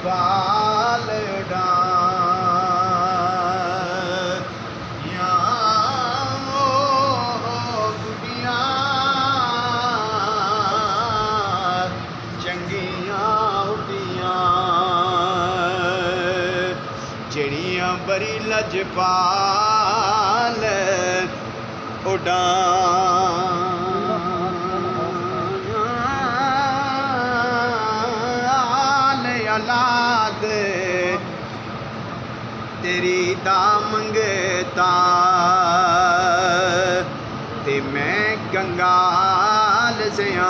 पाल dia ओ गुडियां चंगियां उडियां जड़ियां बड़ी लजपाल उड़ान औलाद तेरी दा मंगता ते मैं कंगाल सयानी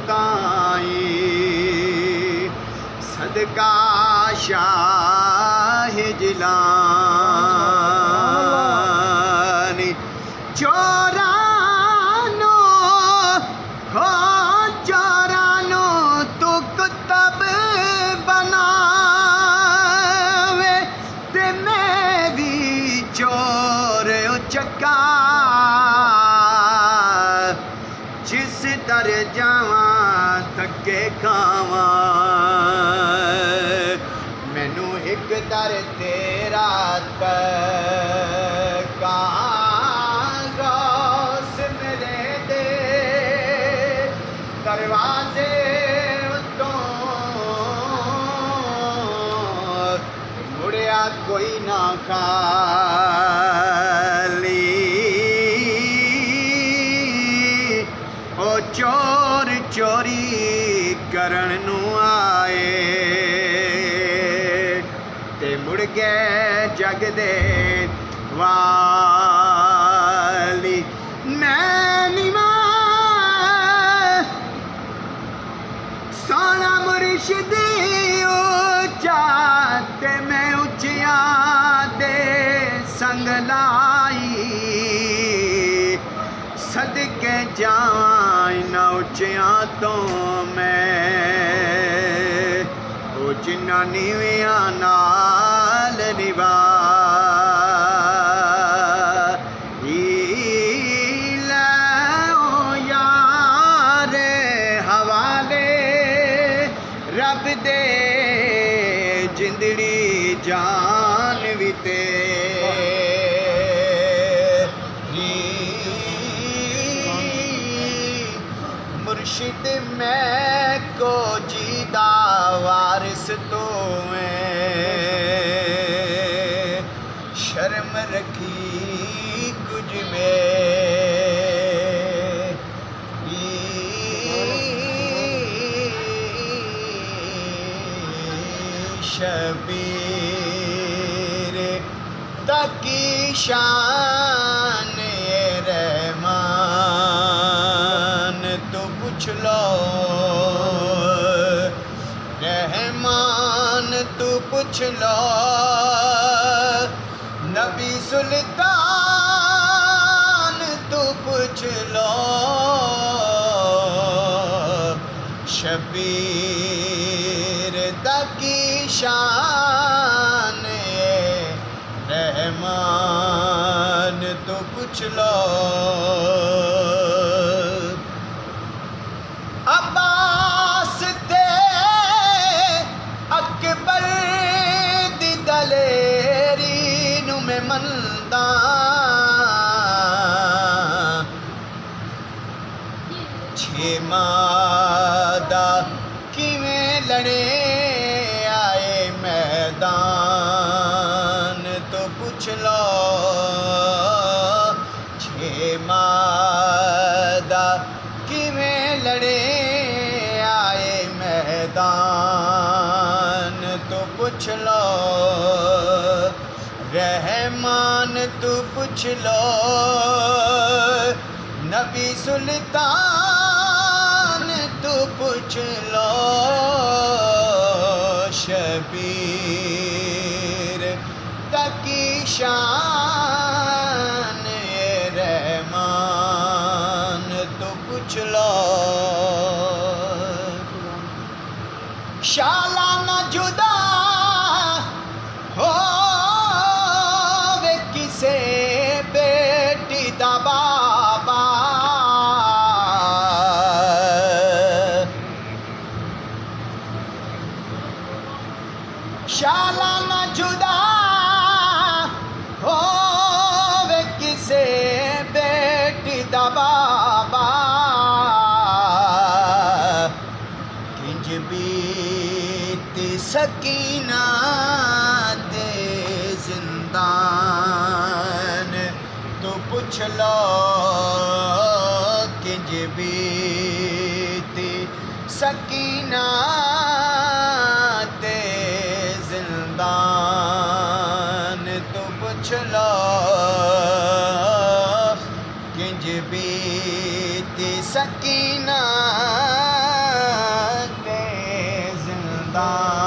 ताई सदका शाह जिलानी चोरानो हो चोरानो तू कुतब बनावे ते मैं भी चोर चक्का जिस दर जावा थके खावा मैनू एक दर तेरा गौस मेरे दे दरवाजे उत्तों मुड़िया कोई ना खाली ओ चोर चोरी करन नू आए ते मुड़ गए जग दे वाली मैं निमा सोना मुर्शिद ऊंचा ते मैं उचिया दे संग लाई सदके जावां इन्हां उच्चियां तो मैं ओ जिन्हां नीवियां नाल निभाई लै ओ यार हवाले रब दे जिंदड़ी जान भी मुर्शिद मैं को जीदा वारिस तो शर्म रखी कुछ में शबीर ताकि शान रहमान तो पूछ लो रहमान तू पूछ लो नबी सुल्तान तू पूछ लो शबीर ताकि शान रहमान तो पूछ लो अब्बास ते अकबर दी दलेरी नू मैं मनदा छे मादा किवें लड़े आए मैदान तो पूछ लो छे मादा किवें लड़े आए मैदान तो पूछ लो रहमान तू पूछ लो नबी सुल्तान तू पूछ लो शबीर ताकि शान रहमान तो पूछ लो शाला न जुदा हो सकीना ते जिंदान तू पुछ लो किंज बीती सकीना ते जिंदान तू पुछ लो किंज बीती सकीना ते जिंदान